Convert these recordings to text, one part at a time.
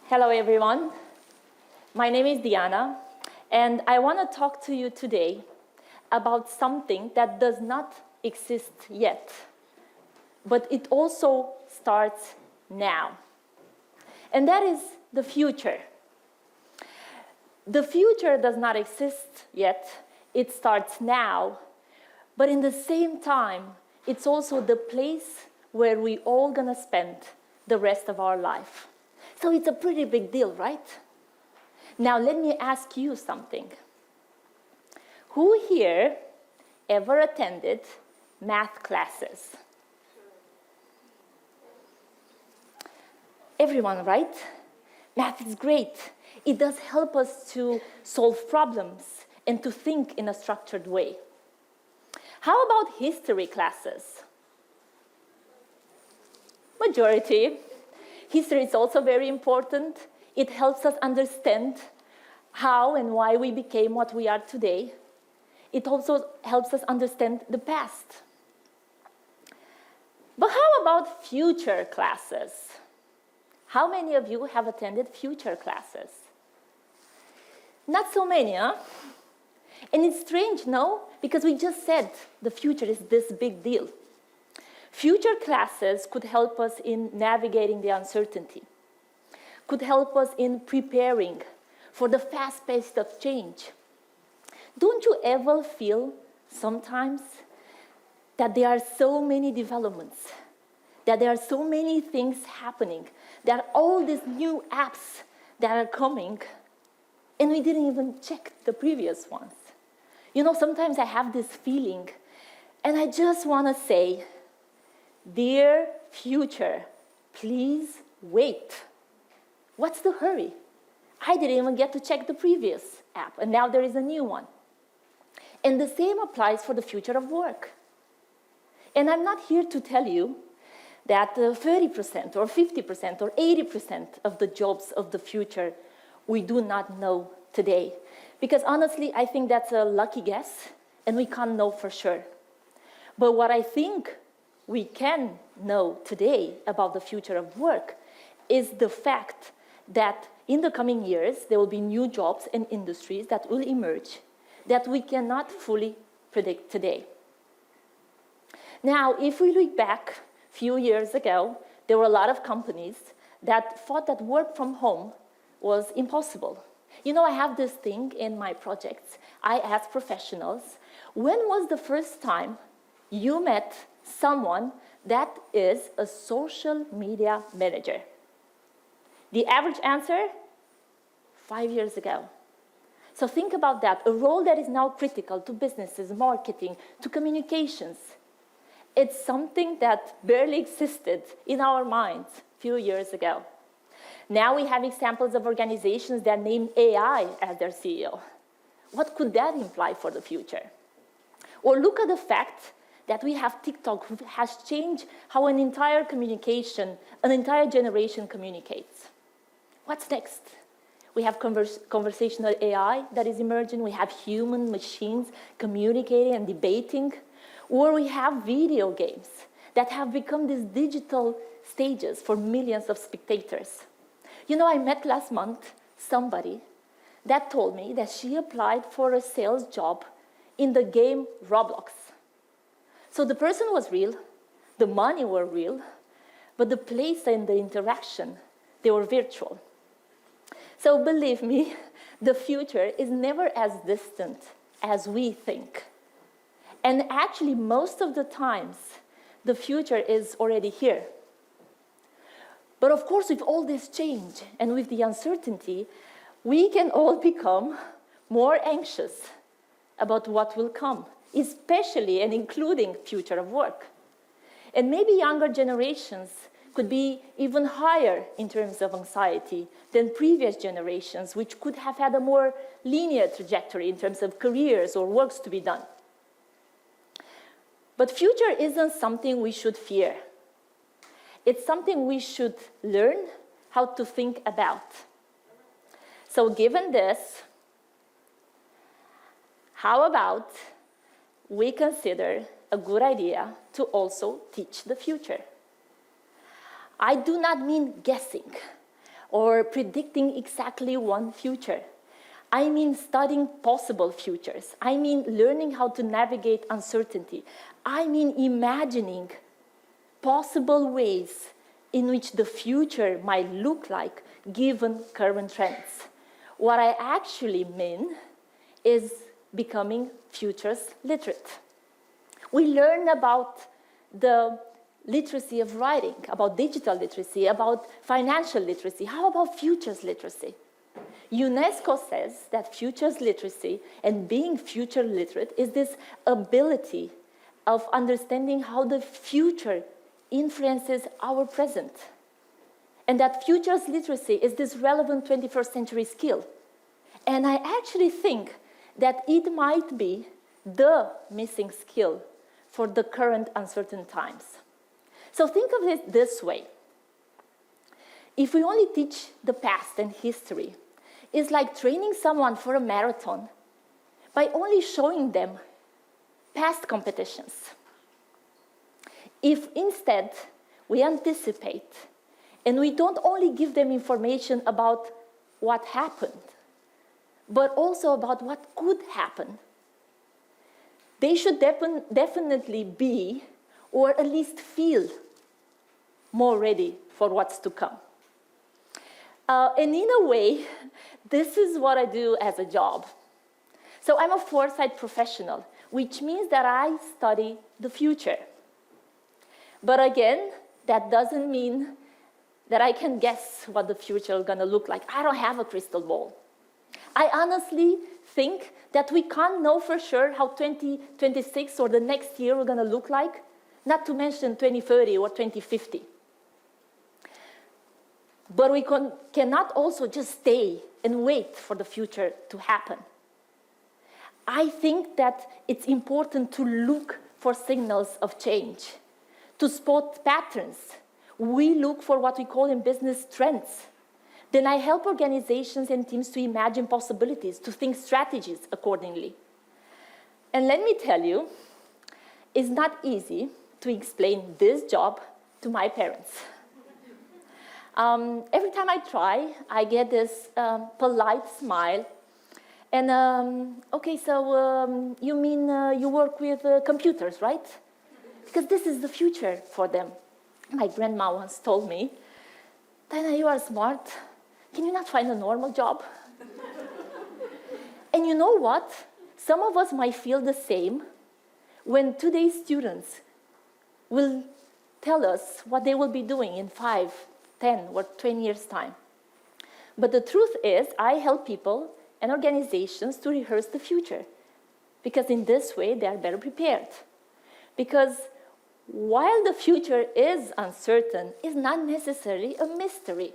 Hello, everyone. My name is Diana, and I want to talk to you today about something that does not exist yet, but it also starts now. And that is the future. The future does not exist yet. It starts now. But in the same time, it's also the place where we all gonna spend the rest of our life. So it's a pretty big deal, right? Now let me ask you something. Who here ever attended math classes? Everyone, right? Math is great. It does help us to solve problems and to think in a structured way. How about history classes? Majority. History is also very important. It helps us understand how and why we became what we are today. It also helps us understand the past. But how about future classes? How many of you have attended future classes? Not so many, huh? And it's strange, no? Because we just said the future is this big deal. Future classes could help us in navigating the uncertainty, could help us in preparing for the fast pace of change. Don't you ever feel sometimes that there are so many developments, that there are so many things happening, there are all these new apps that are coming, and we didn't even check the previous ones? You know, sometimes I have this feeling, and I just want to say, dear future, please wait. What's the hurry? I didn't even get to check the previous app, and now there is a new one. And the same applies for the future of work. And I'm not here to tell you that 30% or 50% or 80% of the jobs of the future we do not know today. Because honestly, I think that's a lucky guess, and we can't know for sure. But what I think we can know today about the future of work is the fact that in the coming years, there will be new jobs and industries that will emerge that we cannot fully predict today. Now, if we look back a few years ago, there were a lot of companies that thought that work from home was impossible. You know, I have this thing in my projects. I ask professionals, when was the first time you met someone that is a social media manager? The average answer, 5 years ago. So think about that, a role that is now critical to businesses, marketing, to communications. It's something that barely existed in our minds a few years ago. Now we have examples of organizations that name AI as their CEO. What could that imply for the future? Or look at the fact that we have TikTok, who has changed how an entire generation communicates. What's next? We have conversational AI that is emerging. We have human machines communicating and debating. Or we have video games that have become these digital stages for millions of spectators. You know, I met last month somebody that told me that she applied for a sales job in the game Roblox. So the person was real, the money were real, but the place and the interaction, they were virtual. So believe me, the future is never as distant as we think. And actually, most of the times, the future is already here. But of course, with all this change and with the uncertainty, we can all become more anxious about what will come, especially and including future of work. And maybe younger generations could be even higher in terms of anxiety than previous generations, which could have had a more linear trajectory in terms of careers or works to be done. But future isn't something we should fear. It's something we should learn how to think about. So given this, how about we consider a good idea to also teach the future? I do not mean guessing or predicting exactly one future. I mean studying possible futures. I mean learning how to navigate uncertainty. I mean imagining possible ways in which the future might look like given current trends. What I actually mean is becoming futures literate. We learn about the literacy of writing, about digital literacy, about financial literacy. How about futures literacy? UNESCO says that futures literacy and being future literate is this ability of understanding how the future influences our present. And that futures literacy is this relevant 21st century skill. And I actually think that it might be the missing skill for the current uncertain times. So think of it this way. If we only teach the past and history, it's like training someone for a marathon by only showing them past competitions. If instead we anticipate and we don't only give them information about what happened, but also about what could happen, they should definitely be, or at least feel, more ready for what's to come. And in a way, this is what I do as a job. So I'm a foresight professional, which means that I study the future. But again, that doesn't mean that I can guess what the future is going to look like. I don't have a crystal ball. I honestly think that we can't know for sure how 2026 or the next year are going to look like, not to mention 2030 or 2050. But we cannot also just stay and wait for the future to happen. I think that it's important to look for signals of change, to spot patterns. We look for what we call in business trends. Then I help organizations and teams to imagine possibilities, to think strategies accordingly. And let me tell you, it's not easy to explain this job to my parents. Every time I try, I get this polite smile. And, okay, so you mean you work with computers, right? Because this is the future for them. My grandma once told me, Dana, you are smart. Can you not find a normal job? And you know what? Some of us might feel the same when today's students will tell us what they will be doing in 5, 10, or 20 years' time. But the truth is, I help people and organizations to rehearse the future, because in this way, they are better prepared. Because while the future is uncertain, it's not necessarily a mystery.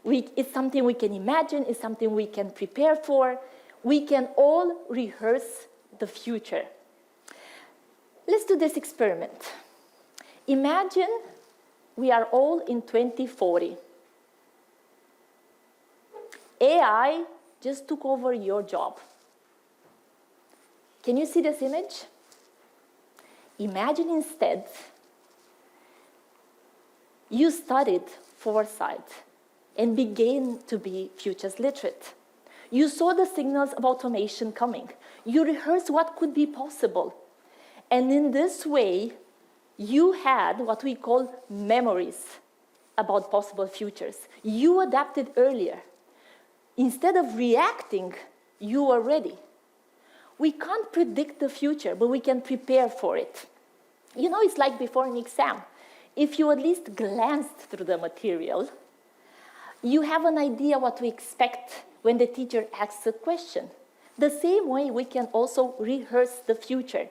It's something we can imagine, it's something we can prepare for. We can all rehearse the future. Let's do this experiment. Imagine we are all in 2040. AI just took over your job. Can you see this image? Imagine instead you studied foresight and began to be futures literate. You saw the signals of automation coming. You rehearsed what could be possible. And in this way, you had what we call memories about possible futures. You adapted earlier. Instead of reacting, you were ready. We can't predict the future, but we can prepare for it. You know, it's like before an exam. If you at least glanced through the material, you have an idea what to expect when the teacher asks a question. The same way we can also rehearse the future.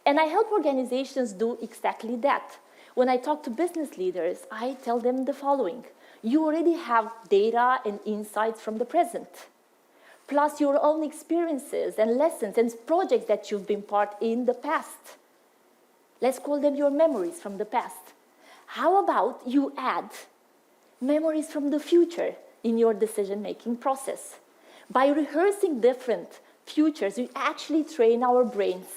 And I help organizations do exactly that. When I talk to business leaders, I tell them the following. You already have data and insights from the present, plus your own experiences and lessons and projects that you've been part in the past. Let's call them your memories from the past. How about you add memories from the future in your decision-making process? By rehearsing different futures, we actually train our brains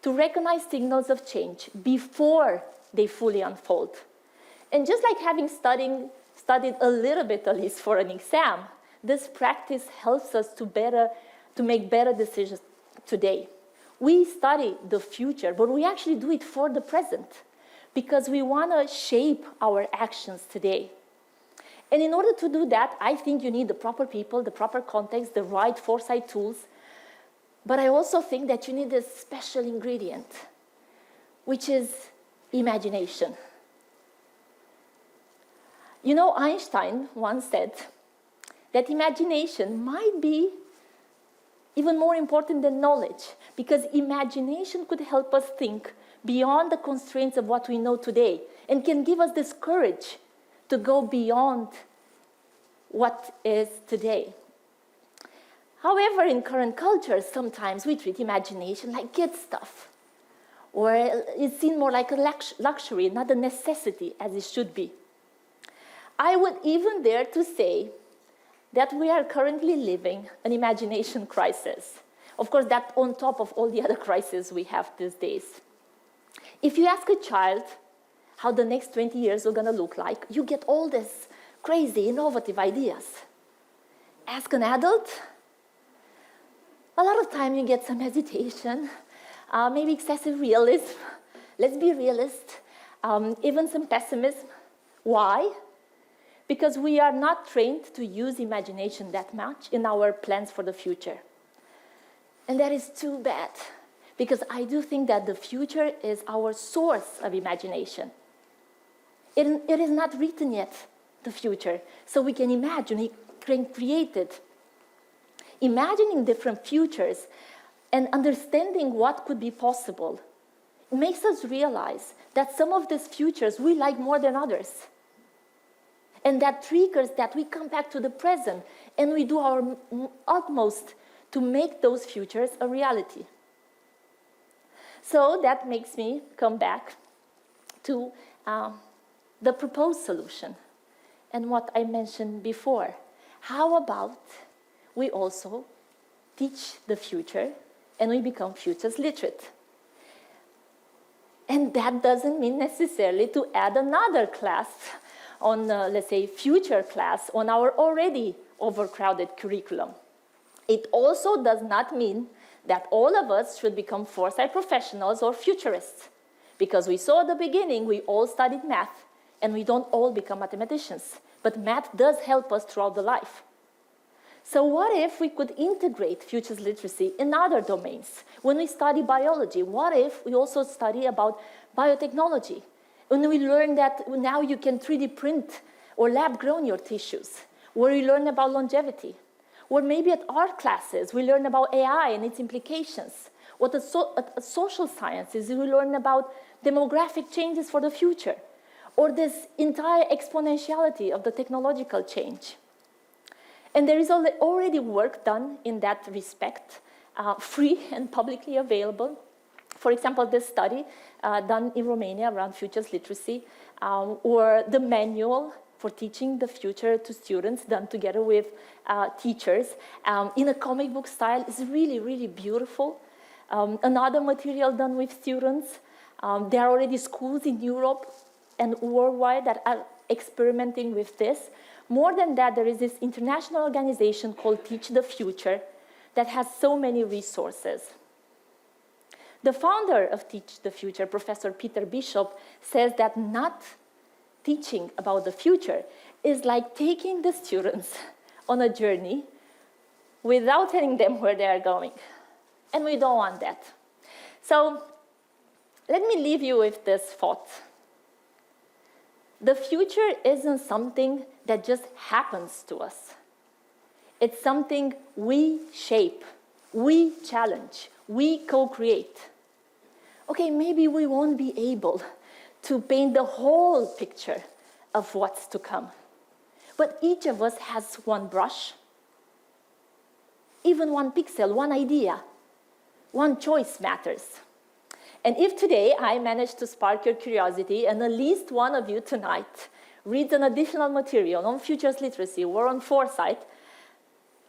to recognize signals of change before they fully unfold. And just like having studied a little bit at least for an exam, this practice helps us to make better decisions today. We study the future, but we actually do it for the present because we want to shape our actions today. And in order to do that, I think you need the proper people, the proper context, the right foresight tools. But I also think that you need a special ingredient, which is imagination. You know, Einstein once said that imagination might be even more important than knowledge, because imagination could help us think beyond the constraints of what we know today and can give us this courage to go beyond what is today. However, in current culture, sometimes we treat imagination like good stuff, or it's seen more like a luxury, not a necessity as it should be. I would even dare to say that we are currently living an imagination crisis. Of course, that's on top of all the other crises we have these days. If you ask a child how the next 20 years are going to look like, you get all these crazy, innovative ideas. Ask an adult, a lot of time you get some hesitation, maybe excessive realism. Let's be realist, even some pessimism. Why? Because we are not trained to use imagination that much in our plans for the future. And that is too bad, because I do think that the future is our source of imagination. It is not written yet, the future, so we can imagine, we can create it. Imagining different futures and understanding what could be possible makes us realize that some of these futures we like more than others. And that triggers that we come back to the present and we do our utmost to make those futures a reality. So that makes me come back to the proposed solution and what I mentioned before. How about we also teach the future and we become futures literate? And that doesn't mean necessarily to add another class on, let's say, future class on our already overcrowded curriculum. It also does not mean that all of us should become foresight professionals or futurists, because we saw at the beginning we all studied math and we don't all become mathematicians, but math does help us throughout the life. So what if we could integrate futures literacy in other domains? When we study biology, what if we also study about biotechnology? When we learn that now you can 3D print or lab grow your tissues, where we learn about longevity, or maybe at art classes we learn about AI and its implications, or at social sciences we learn about demographic changes for the future, or this entire exponentiality of the technological change. And there is already work done in that respect, free and publicly available. For example, this study done in Romania around futures literacy, or the manual for teaching the future to students done together with teachers in a comic book style is really, really beautiful. Another material done with students. There are already schools in Europe and worldwide that are experimenting with this. More than that, there is this international organization called Teach the Future that has so many resources. The founder of Teach the Future, Professor Peter Bishop, says that not teaching about the future is like taking the students on a journey without telling them where they are going. And we don't want that. So let me leave you with this thought. The future isn't something that just happens to us. It's something we shape, we challenge, we co-create. Okay, maybe we won't be able to paint the whole picture of what's to come. But each of us has one brush, even one pixel, one idea. One choice matters. And if today I managed to spark your curiosity and at least one of you tonight reads an additional material on futures literacy or on foresight,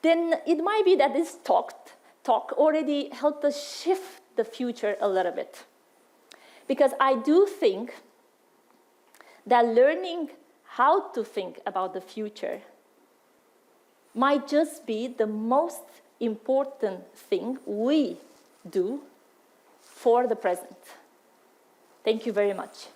then it might be that this talk already helped us shift the future a little bit. Because I do think that learning how to think about the future might just be the most important thing we do for the present. Thank you very much.